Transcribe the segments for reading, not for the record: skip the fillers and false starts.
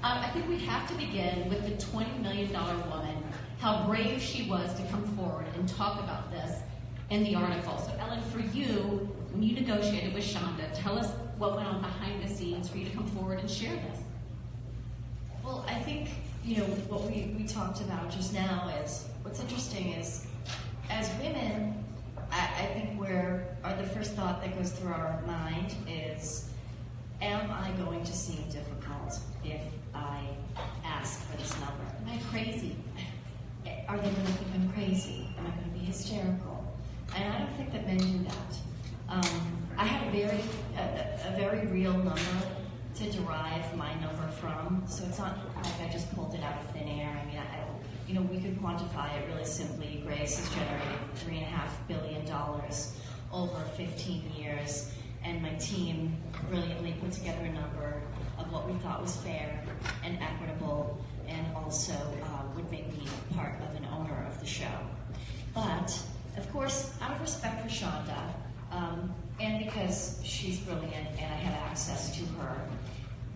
I think we have to begin with the $20 million woman, how brave she was to come forward and talk about this in the article. So Ellen, for you, when you negotiated with Shonda, tell us what went on behind the scenes for you to come forward and share this. Well, I think, what we talked about just now is, what's interesting is, as women, I think the first thought that goes through our mind is, am I going to seem difficult if I ask for this number? Am I crazy? Are they going to think I'm crazy? Am I going to be hysterical? And I don't think that men do that. I had a very real number to derive my number from, so it's not like I just pulled it out of thin air. I mean, we could quantify it really simply. Grace has generated $3.5 billion over 15 years, and my team brilliantly put together a number of what we thought was fair and equitable, and also would make me part of an owner of the show. But, of course, out of respect for Shonda, and because she's brilliant and I have access to her,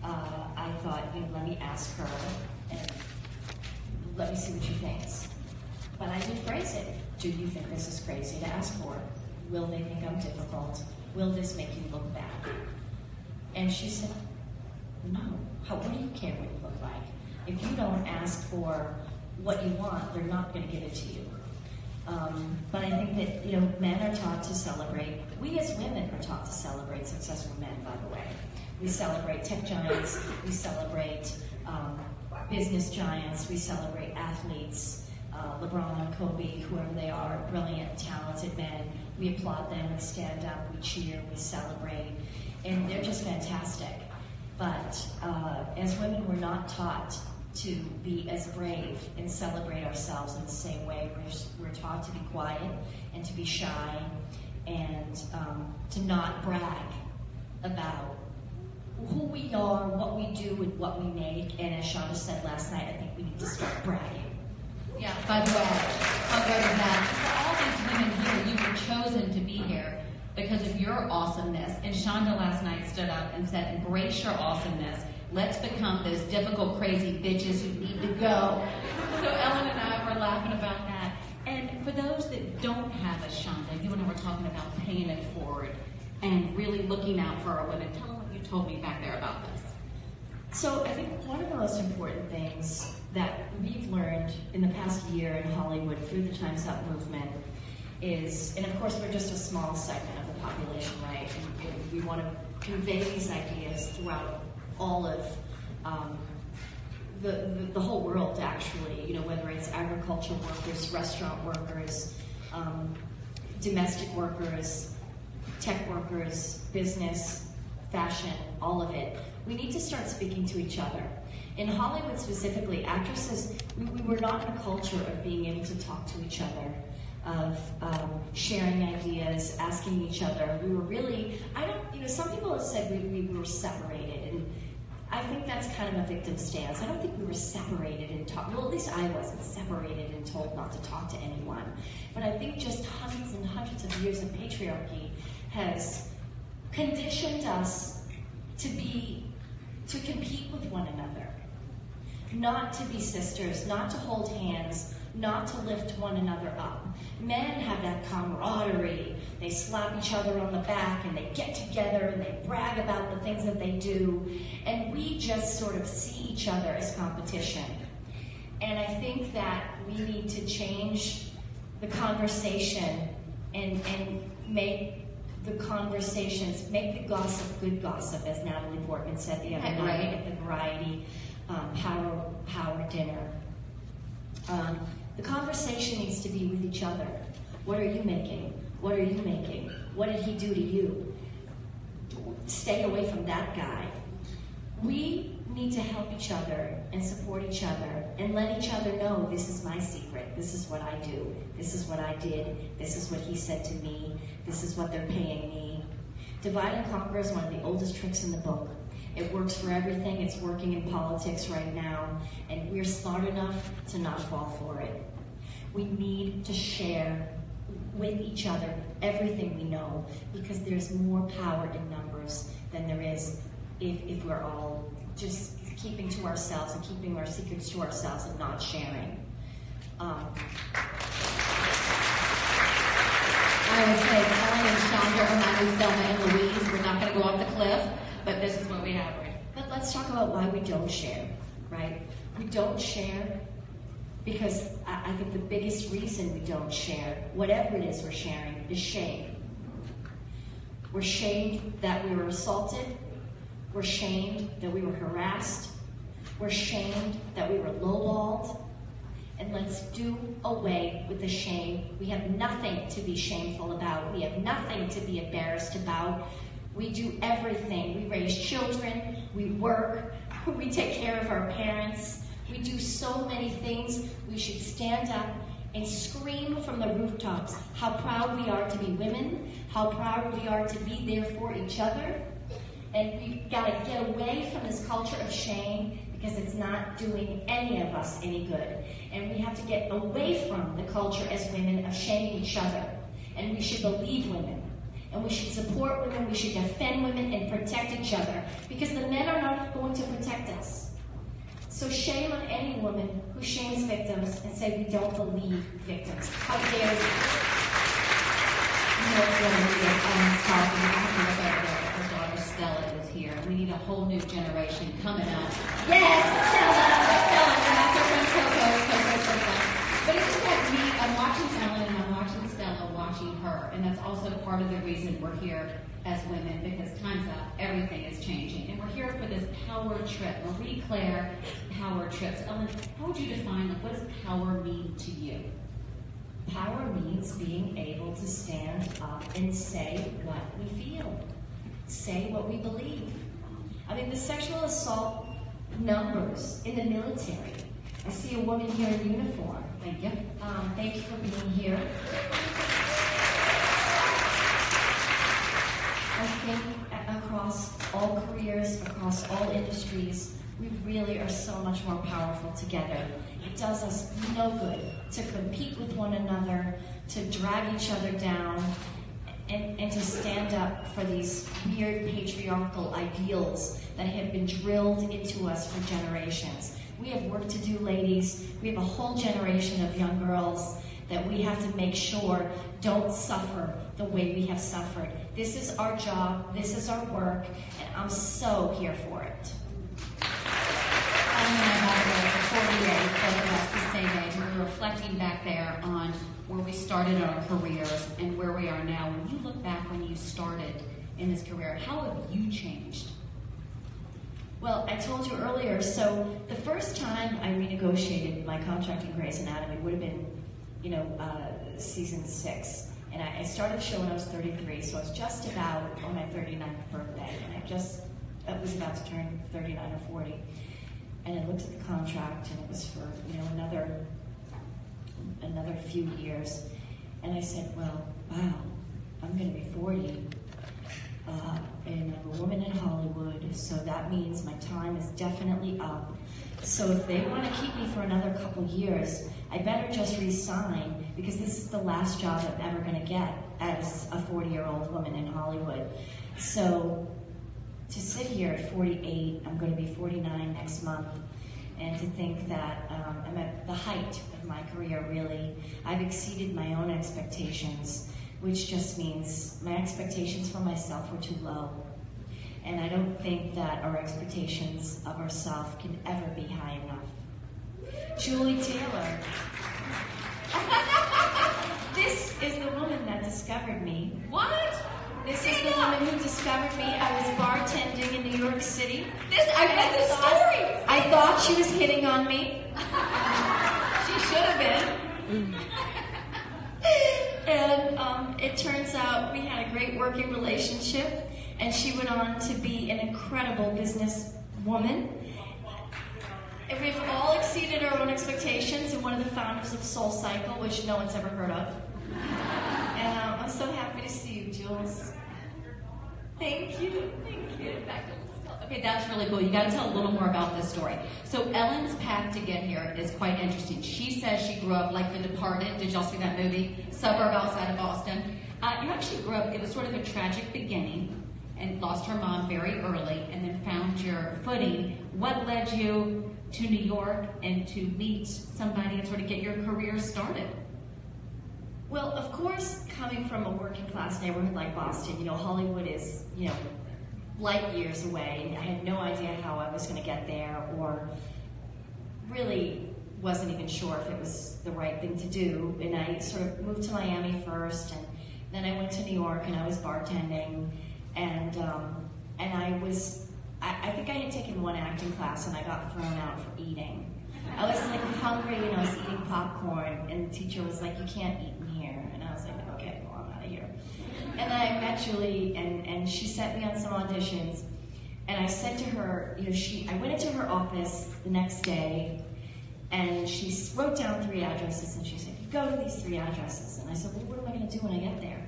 I thought, let me ask her and let me see what she thinks. But I did phrase it. Do you think this is crazy to ask for? Will they think I'm difficult? Will this make you look bad? And she said, no. What do you care what you look like? If you don't ask for what you want, they're not going to give it to you. But I think that, men are taught to celebrate. We as women are taught to celebrate successful men, by the way. We celebrate tech giants. We celebrate business giants. We celebrate athletes, LeBron, Kobe, whoever they are, brilliant, talented men. We applaud them. We stand up. We cheer. We celebrate. And they're just fantastic. But as women, we're not taught to be as brave and celebrate ourselves in the same way. We're taught to be quiet and to be shy and to not brag about who we are, what we do, and what we make. And as Shonda said last night, I think we need to start bragging. Yeah, by the way, I'll go to that. For all these women here, you were chosen to be here because of your awesomeness. And Shonda last night stood up and said, embrace your awesomeness. Let's become those difficult, crazy bitches who need to go. So Ellen and I were laughing about that. And for those that don't have a Shonda, you and I were talking about paying it forward and really looking out for our women. Tell them what you told me back there about this. So I think one of the most important things that we've learned in the past year in Hollywood through the Time's Up movement is, and of course we're just a small segment of the population, right? And we want to convey these ideas throughout all of the whole world, actually, whether it's agriculture workers, restaurant workers, domestic workers, tech workers, business, fashion, all of it. We need to start speaking to each other. In Hollywood specifically, actresses, we were not in a culture of being able to talk to each other, of sharing ideas, asking each other. We were really, some people have said we were separated, and I think that's kind of a victim stance. I don't think we were separated and well, at least I wasn't separated and told not to talk to anyone. But I think just hundreds and hundreds of years of patriarchy has conditioned us to compete with one another, not to be sisters, not to hold hands, not to lift one another up. Men have that camaraderie. They slap each other on the back and they get together and they brag about the things that they do. And we just sort of see each other as competition. And I think that we need to change the conversation and make the conversations, make the gossip good gossip, as Natalie Portman said the other night at the Variety Power Dinner. The conversation needs to be with each other. What are you making? What are you making? What did he do to you? Stay away from that guy. We need to help each other and support each other and let each other know, this is my secret, this is what I do, this is what I did, this is what he said to me, this is what they're paying me. Divide and conquer is one of the oldest tricks in the book. It works for everything. It's working in politics right now, and we're smart enough to not fall for it. We need to share with each other everything we know, because there's more power in numbers than there is if we're all just keeping to ourselves and keeping our secrets to ourselves and not sharing. I would say Ellen and Chandra are my new Thelma and Louise. We're not going to go off the cliff, but this is what we have. But let's talk about why we don't share, right? We don't share because I think the biggest reason we don't share, whatever it is we're sharing, is shame. We're shamed that we were assaulted. We're shamed that we were harassed. We're shamed that we were lowballed. And let's do away with the shame. We have nothing to be shameful about. We have nothing to be embarrassed about. We do everything. We raise children. We work. We take care of our parents. We do so many things. We should stand up and scream from the rooftops how proud we are to be women, how proud we are to be there for each other. And we've got to get away from this culture of shame because it's not doing any of us any good. And we have to get away from the culture as women of shaming each other. And we should believe women. And we should support women. We should defend women and protect each other because the men are not going to protect us. So shame on any woman who shames victims and say we don't believe victims. How dare you? Her daughter Stella is here. We need a whole new generation coming up. Yes, Stella! Stella, you're not so friend Coco. But it's just like me, I'm watching Ellen and I'm watching Stella watching her. And that's also part of the reason we're here as women, because time's up, everything is changing. And we're here for this power trip. Marie Claire power trips. Ellen, how would you define, what does power mean to you? Power means being able to stand up and say what we feel. Say what we believe. I mean, the sexual assault numbers in the military. I see a woman here in uniform. Thank you. Thank you for being here. I think across all careers, across all industries, we really are so much more powerful together. It does us no good to compete with one another, to drag each other down, and to stand up for these weird patriarchal ideals that have been drilled into us for generations. We have work to do, ladies. We have a whole generation of young girls that we have to make sure don't suffer the way we have suffered. This is our job, this is our work, and I'm so here for it. Ellen and I, by the way, for 48, both of us the same age, and we were reflecting back there on where we started our careers and where we are now. When you look back when you started in this career, how have you changed? Well, I told you earlier, so the first time I renegotiated my contract in Grey's Anatomy would have been, season 6. And I started the show when I was 33, so I was just about on my 39th birthday, and I was about to turn 39 or 40. And I looked at the contract, and it was for, another few years. And I said, well, wow, I'm going to be 40. And I'm a woman in Hollywood, so that means my time is definitely up. So if they want to keep me for another couple years, I better just resign, because this is the last job I'm ever going to get as a 40-year-old woman in Hollywood. So to sit here at 48, I'm going to be 49 next month, and to think that I'm at the height of my career, really. I've exceeded my own expectations, which just means my expectations for myself were too low. And I don't think that our expectations of ourselves can ever be high enough. Julie Taylor. This is the woman that discovered me. What? This is the woman who discovered me. I was bartending in New York City. I read the story. I thought she was hitting on me. She should have been. And it turns out we had a great working relationship, and she went on to be an incredible business woman. And we've all exceeded our own expectations, and one of the founders of Soul Cycle, which no one's ever heard of. And I'm so happy to see you, Jules. Thank you. Thank you. Okay, that's really cool. You got to tell a little more about this story. So Ellen's path to get here is quite interesting. She says she grew up like The Departed. Did y'all see that movie? Suburb outside of Boston. You actually grew up, it was sort of a tragic beginning, and lost her mom very early and then found your footing. What led you to New York and to meet somebody and sort of get your career started? Well, of course, coming from a working class neighborhood like Boston, Hollywood is, light years away. I had no idea how I was going to get there, or really wasn't even sure if it was the right thing to do. And I sort of moved to Miami first, and then I went to New York and I was bartending, and I think I had taken one acting class and I got thrown out for eating. I was like hungry and I was eating popcorn, and the teacher was like, "You can't eat in here." And I was like, "Okay, well, I'm out of here." And then I met Julie, and she sent me on some auditions. And I said to her, I went into her office the next day, and she wrote down 3 addresses, and she said, "You go to these 3 addresses." And I said, "Well, what am I going to do when I get there?"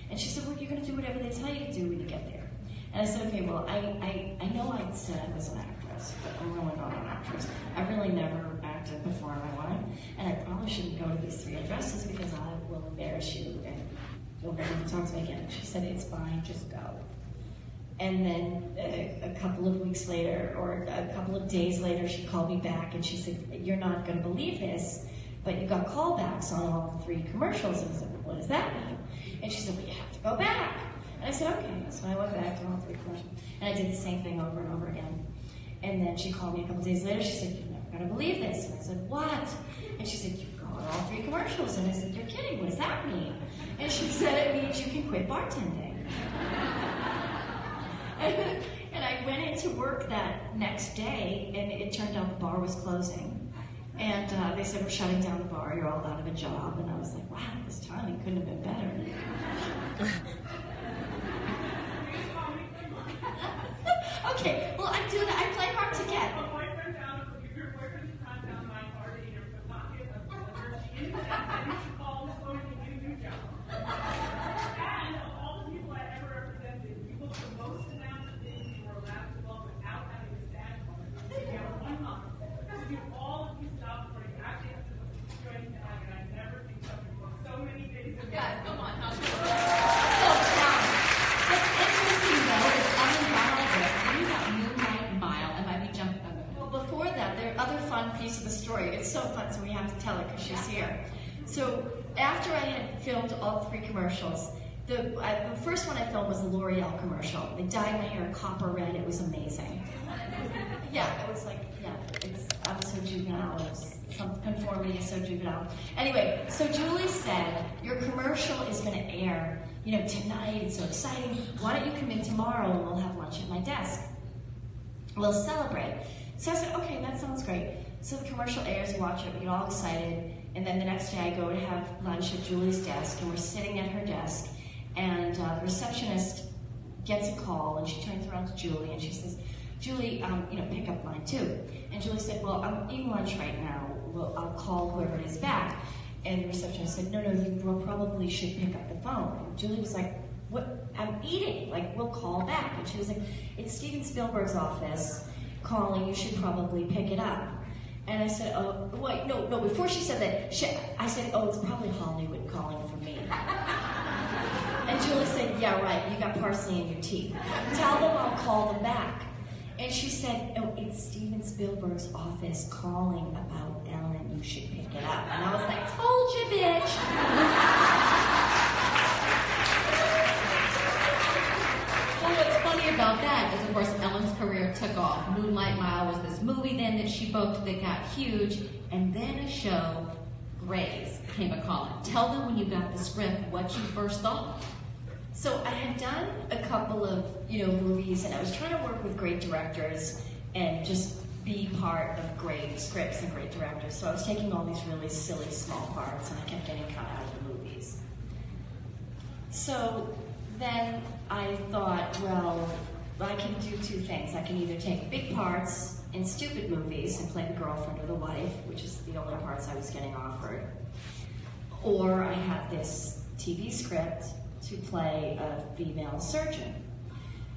And she said, "Well, you're going to do whatever they tell you to do when you get there." And I said, "Okay, well, I know I said I was an actress, but I'm really not an actress. I've really never acted before in my life, and I probably shouldn't go to these 3 addresses because I will embarrass you and you'll never talk to me again." She said, "It's fine, just go." And then a couple of weeks later, or a couple of days later, she called me back and she said, "You're not going to believe this, but you got callbacks on all 3 commercials." And I said, "What does that mean?" And she said, "Well, you have to go back." And I said, "Okay." So I went back to all 3 commercials, and I did the same thing over and over again. And then she called me a couple days later. She said, "You're never going to believe this." And I said, "What?" And she said, "You've got all 3 commercials." And I said, "You're kidding. What does that mean?" And she said, "It means you can quit bartending." And I went into work that next day, and it turned out the bar was closing. And they said, "We're shutting down the bar. You're all out of a job." And I was like, "Wow, this timing couldn't have been better." Okay, well, I do that. I play hard to get. Your boyfriend should hunt down my card in your pocket of whatever she is, and you should call this phone and get a new job. And of all the people I ever represented, you look the most amount of things you were allowed to love without having a sad moment. You have 1 month to do all of these stuff where you actually have to join SAG, and I've never seen something for so many days. Guys, come on. What's interesting, though, is other than all this, then you got Moonlight Mile, and might be jumping. Well, before that, there are other fun piece of the story. It's so fun, so we have to tell it because she's here. So after I had filmed all 3 commercials, the first one I filmed was the L'Oreal commercial. They dyed my hair copper red. It was amazing. Yeah, it was like, I was so juvenile. Some conformity is so juvenile. Anyway, so Julie said, "Your commercial is going to air, tonight. It's so exciting. Why don't you come in tomorrow and we'll have lunch at my desk? We'll celebrate." So I said, "Okay, that sounds great." So the commercial airs, we watch it, we get all excited, and then the next day I go to have lunch at Julie's desk, and we're sitting at her desk, and the receptionist gets a call, and she turns around to Julie, and she says, "Julie, pick up line 2. And Julie said, "Well, I'm eating lunch right now. I'll call whoever it is back." And the receptionist said, No, you probably should pick up the phone." And Julie was like, "What? I'm eating. We'll call back." And she was like, "It's Steven Spielberg's office calling. You should probably pick it up." And I said, "Oh, wait, no." Before she said that, I said, "Oh, it's probably Hollywood calling for me." And Julie said, "Yeah, right. You got parsley in your teeth. Tell them I'll call them back." And she said, "Oh, it's Steven Spielberg's office calling about Ellen. You should pick it up." And I was like, "Told you, bitch." Well, what's funny about that is, of course, Ellen's career took off. Moonlight Mile was this movie then that she booked that got huge, and then a show, Grey's, came a calling. Tell them when you got the script what you first thought. So I had done a couple of, movies, and I was trying to work with great directors and just be part of great scripts and great directors. So I was taking all these really silly small parts, and I kept getting cut out of the movies. So then I thought, well, I can do 2 things. I can either take big parts in stupid movies and play the girlfriend or the wife, which is the only parts I was getting offered, or I had this TV script to play a female surgeon.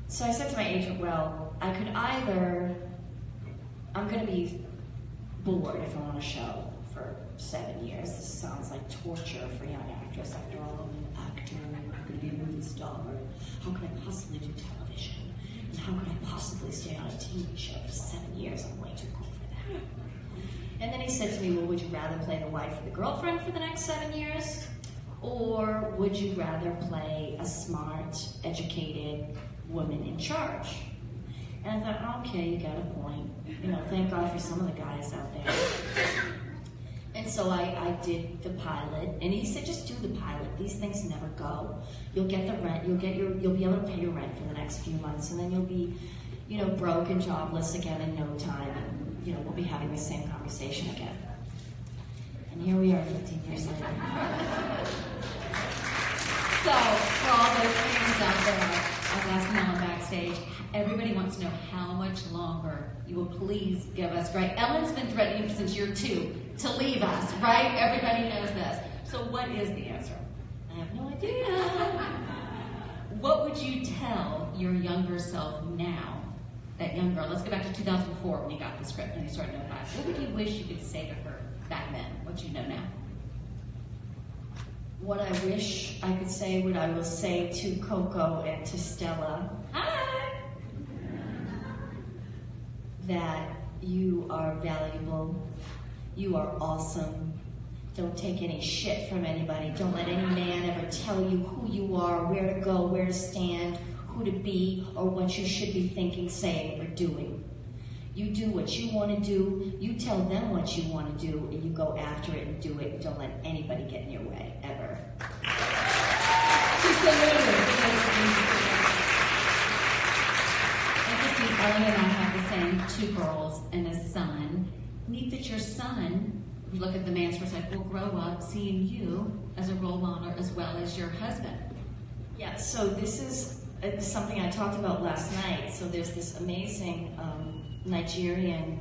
So I said to my agent, well, I could either, I'm going to be bored if I'm on a show for 7 years. This sounds like torture for a young actress. After all, I'm an actor, I'm going to be a movie star. how could I possibly do television? And how could I possibly stay on a TV show for 7 years? I'm way too cool for that. And then he said to me, well, would you rather play the wife or the girlfriend for the next 7 years? Or would you rather play a smart, educated woman in charge? And I thought, okay, you got a point. You know, thank God for some of the guys out there. And so I did the pilot, and he said, just do the pilot. These things never go. You'll get the rent. You'll be able to pay your rent for the next few months, and then you'll be, you know, broke and jobless again in no time. And, you know, we'll be having the same conversation again. And here we are 15 years later. So, for all those fans out there, I was asking Ellen backstage, everybody wants to know how much longer you will please give us, right? Ellen's been threatening since year 2 to leave us, right? Everybody knows this. So what is the answer? I have no idea. What would you tell your younger self now? That young girl, let's go back to 2004 when you got the script and you started in 05. What would you wish you could say to her back then, what you know now? What I wish I could say, what I will say to Coco and to Stella. Hi! That you are valuable, you are awesome. Don't take any shit from anybody. Don't let any man ever tell you who you are, where to go, where to stand, who to be, or what you should be thinking, saying, or doing. You do what you want to do, you tell them what you want to do, and you go after it and do it. Don't let anybody get in your way, ever. Interesting, Ellen and I have the same 2 girls and a son. Neat that your son, if you look at the man's perspective, will grow up seeing you as a role model as well as your husband. Yeah, so this is something I talked about last night. So there's this amazing Nigerian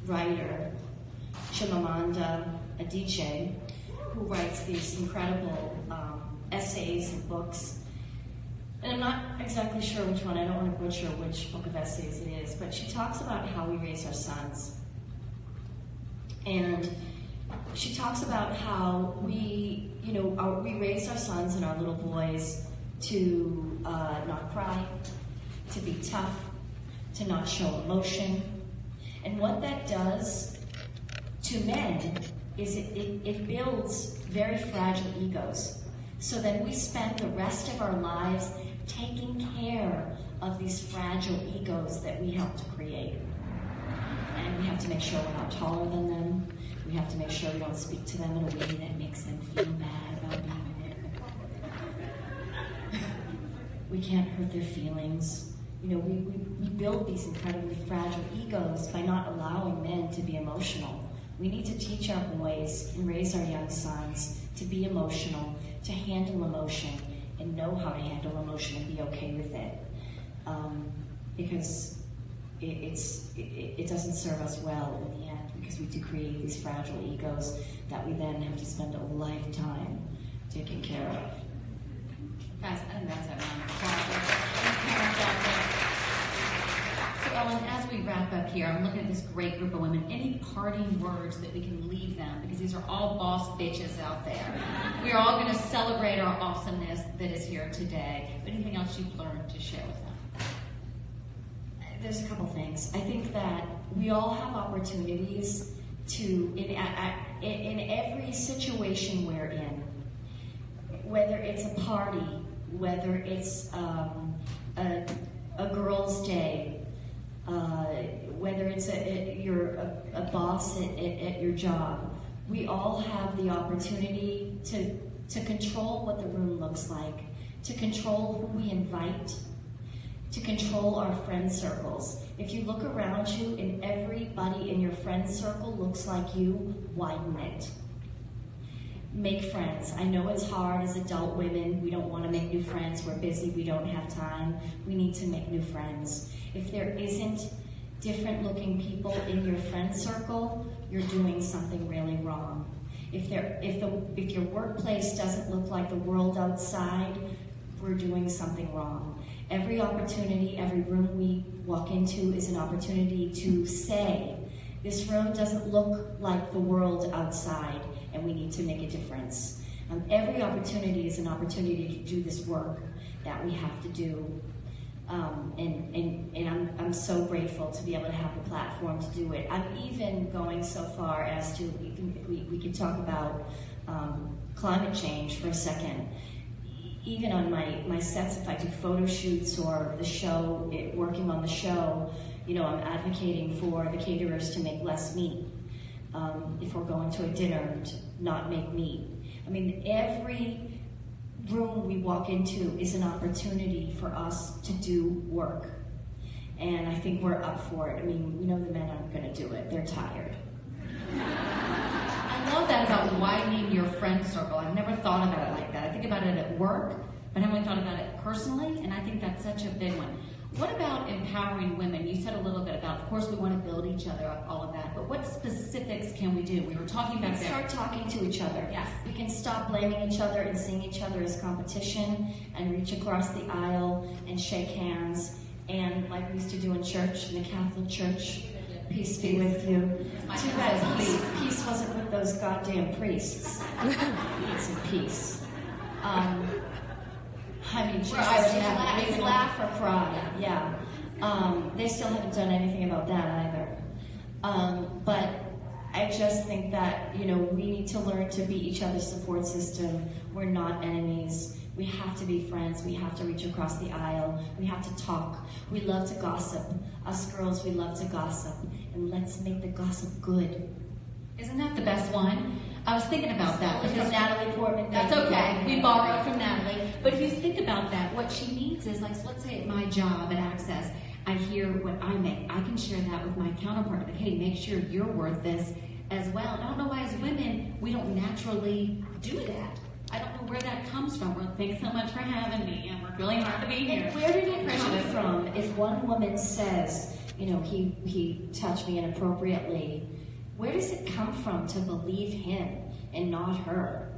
writer, Chimamanda Adichie, who writes these incredible essays and books. And I'm not exactly sure which one, I don't want to butcher which book of essays it is, but she talks about how we raise our sons. And she talks about how we, we raised our sons and our little boys to not cry, to be tough, to not show emotion. And what that does to men is it builds very fragile egos. So then we spend the rest of our lives taking care of these fragile egos that we help to create. And we have to make sure we're not taller than them. We have to make sure we don't speak to them in a way that makes them feel bad about being there. We can't hurt their feelings. We build these incredibly fragile egos by not allowing men to be emotional. We need to teach our boys and raise our young sons to be emotional, to handle emotion, and know how to handle emotion and be okay with it. Because it doesn't serve us well in the end, because we do create these fragile egos that we then have to spend a lifetime taking care of. Guys, I think that's a round of applause. So Ellen, as we wrap up here, I'm looking at this great group of women. Any parting words that we can leave them? Because these are all boss bitches out there. We are all going to celebrate our awesomeness that is here today. Anything else you've learned to share with them? There's a couple things. I think that we all have opportunities to, in every situation we're in, whether it's a party, whether it's a girl's day, whether it's you're a boss at your job, we all have the opportunity to control what the room looks like, to control who we invite, to control our friend circles. If you look around you and everybody in your friend circle looks like you, widen it. Make friends. I know it's hard as adult women. We don't want to make new friends. We're busy. We don't have time. We need to make new friends. If there isn't different looking people in your friend circle, you're doing something really wrong. If your workplace doesn't look like the world outside, we're doing something wrong. Every opportunity, every room we walk into is an opportunity to say, this room doesn't look like the world outside, and we need to make a difference. Every opportunity is an opportunity to do this work that we have to do. And I'm so grateful to be able to have the platform to do it. I'm even going so far as to, we could talk about climate change for a second. Even on my sets, if I do photo shoots or the show, working on the show, I'm advocating for the caterers to make less meat. If we're going to a dinner, to not make meat. I mean, every room we walk into is an opportunity for us to do work. And I think we're up for it. I mean, we know the men aren't going to do it. They're tired. I love that about widening your friend circle. I've never thought about it like that. I think about it at work, but I haven't thought about it personally, and I think that's such a big one. What about empowering women? You said a little bit about, of course, we want to build each other up, all of that, but what specifics can we do? We were talking back there. Start talking to each other. Yes. We can stop blaming each other and seeing each other as competition and reach across the aisle and shake hands. And like we used to do in church, in the Catholic Church, peace be with you. Too bad peace wasn't with those goddamn priests. We need some peace. I mean, Jesus, it's laugh or cry, yeah. They still haven't done anything about that either. But I just think that, we need to learn to be each other's support system. We're not enemies. We have to be friends. We have to reach across the aisle. We have to talk. We love to gossip. Us girls, we love to gossip. And let's make the gossip good. Isn't that the best one? I was thinking about that. Because Natalie Portman. That's okay. We borrowed from Natalie. But if you think about that, what she needs is, like, so let's say at my job at Access, I hear what I make. I can share that with my counterpart. Like, hey, make sure you're worth this as well. And I don't know why as women, we don't naturally do that. I don't know where that comes from. Well, thanks so much for having me. And we're really hard to be here. And where did it come from? If one woman says, he touched me inappropriately, where does it come from to believe him and not her?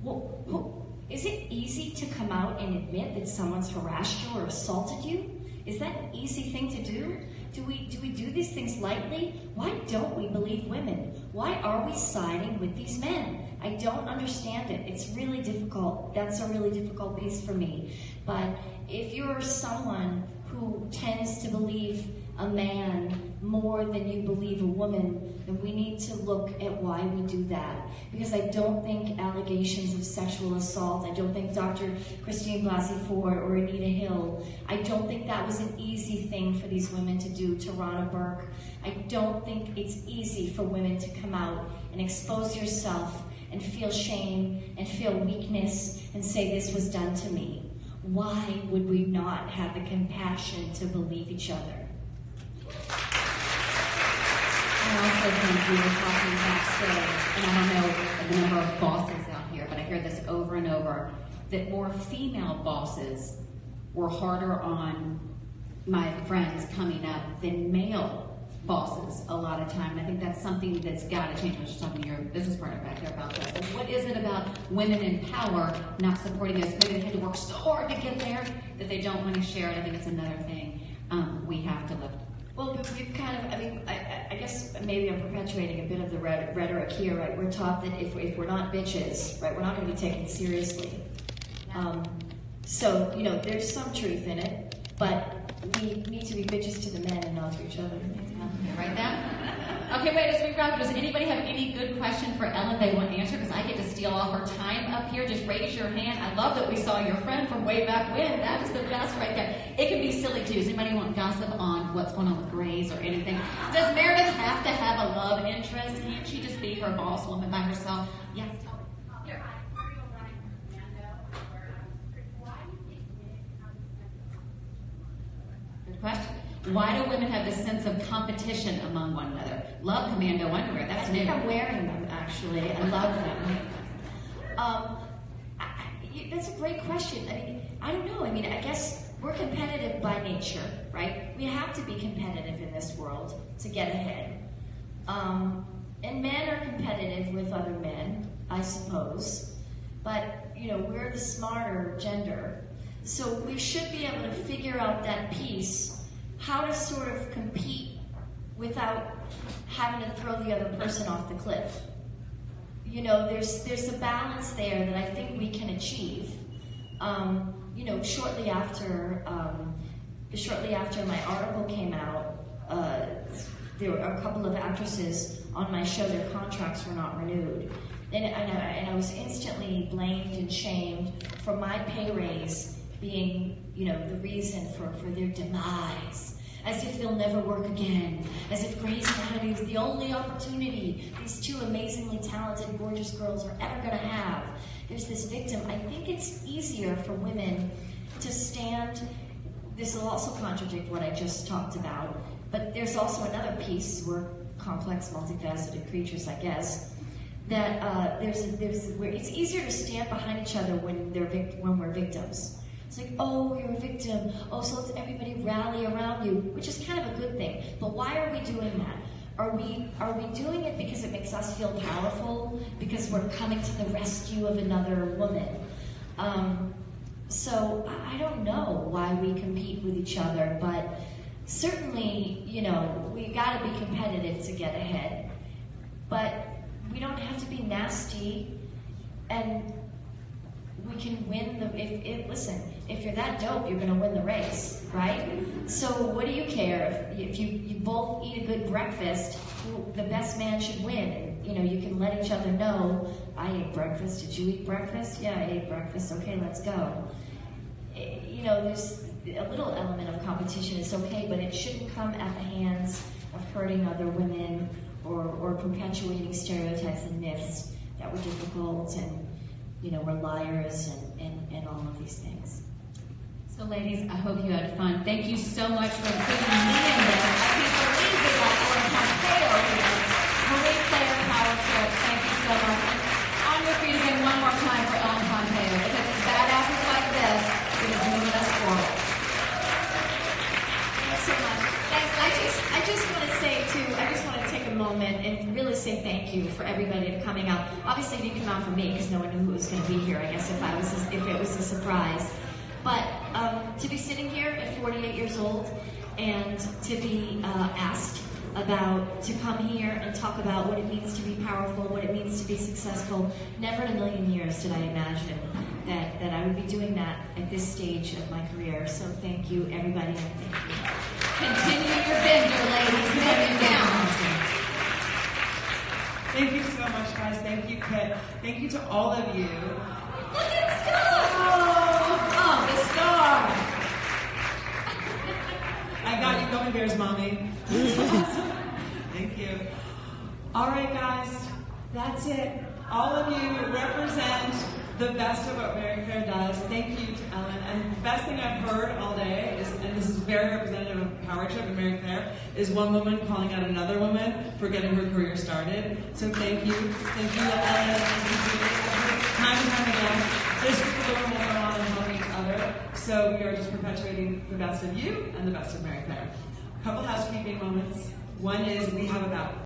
Well, is it easy to come out and admit that someone's harassed you or assaulted you? Is that an easy thing to do? Do we do these things lightly? Why don't we believe women? Why are we siding with these men? I don't understand it. It's really difficult. That's a really difficult piece for me. But if you're someone who tends to believe a man more than you believe a woman, then we need to look at why we do that. Because I don't think allegations of sexual assault, I don't think Dr. Christine Blasey Ford or Anita Hill, I don't think that was an easy thing for these women to do, Tarana Burke. I don't think it's easy for women to come out and expose yourself and feel shame and feel weakness and say this was done to me. Why would we not have the compassion to believe each other? I also think we were talking backstage, and I don't know the number of bosses out here, but I hear this over and over, that more female bosses were harder on my friends coming up than male bosses a lot of time. And I think that's something that's got to change. I was just talking to your business partner back there about that. So what is it about women in power not supporting us? Maybe they had to work so hard to get there that they don't want to share it. I think it's another thing we have to look. Well, we've kind of, I guess maybe I'm perpetuating a bit of the rhetoric here, right? We're taught that if we're not bitches, right, we're not going to be taken seriously. So, there's some truth in it, but we need to be bitches to the men and not to each other. Right now? Okay, wait, as we wrap up, does anybody have any good question for Ellen they want to answer? Because I get to steal all her time up here. Just raise your hand. I love that we saw your friend from way back when. That is the best right there. It can be silly, too. Does anybody want gossip on what's going on with Grays or anything? Does Meredith have to have a love interest? Can't she just be her boss woman by herself? Yes, tell me. Good question. Why do women have this sense of competition among one another? Love commando underwear. That's I new. think I'm wearing them, actually. I love them. That's a great question. I don't know. I guess we're competitive by nature, right? We have to be competitive in this world to get ahead. And men are competitive with other men, I suppose. But, we're the smarter gender. So we should be able to figure out that piece, how to sort of compete without having to throw the other person off the cliff. you know, there's a balance there that I think we can achieve. You know, shortly after my article came out, there were a couple of actresses on my show, their contracts were not renewed. And I was instantly blamed and shamed for my pay raise being, you know, the reason for their demise. As if they'll never work again. As if Grey's Anatomy is the only opportunity these two amazingly talented, gorgeous girls are ever going to have. There's this victim. I think it's easier for women to stand. This will also contradict what I just talked about. But there's also another piece. We're complex, multifaceted creatures, I guess. That where it's easier to stand behind each other when we're victims. It's like, oh, you're a victim. Oh, so let's everybody rally around you, which is kind of a good thing. But why are we doing that? Are we doing it because it makes us feel powerful? Because we're coming to the rescue of another woman? So I don't know why we compete with each other, but certainly, you know, we got to be competitive to get ahead. But we don't have to be nasty, and we can win listen, if you're that dope, you're gonna win the race, right? So what do you care if you both eat a good breakfast, the best man should win. And, you know, you can let each other know, I ate breakfast, did you eat breakfast? Yeah, I ate breakfast, okay, let's go. You know, there's a little element of competition, it's okay, but it shouldn't come at the hands of hurting other women or perpetuating stereotypes and myths that we're difficult and, you know, we're liars and all of these things. So ladies, I hope you had fun. Thank you so much for including me in this. I can't believe we got Pompeo here. Marie Claire Power Trip, thank you so much. On your feet again one more time for Ellen Pompeo, because it's badasses like this that is moving us forward. Thanks so much. Thanks. I just want to say too, I just want to take a moment and really say thank you for everybody coming out. Obviously it didn't come out for me because no one knew who was going to be here, I guess, if it was a surprise. But to be sitting here at 48 years old and to be asked to come here and talk about what it means to be powerful, what it means to be successful, never in a million years did I imagine that I would be doing that at this stage of my career. So thank you, everybody, and thank you. Continue your bender, ladies. Bend it down. Thank you so much, guys. Thank you, Kit. Thank you to all of you. Look at the star! Oh, the star! I got you going, Bears, Mommy. Thank you. All right, guys. That's it. All of you represent the best of what Mary Claire does. Thank you to Ellen. And the best thing I've heard all day is, and this is very representative of Power Trip and Mary Claire, is one woman calling out another woman for getting her career started. So thank you. Thank you, Ellen. Time and time again, there's people that will go on and help each other. So we are just perpetuating the best of you and the best of Mary Claire. A couple housekeeping moments. One is we have about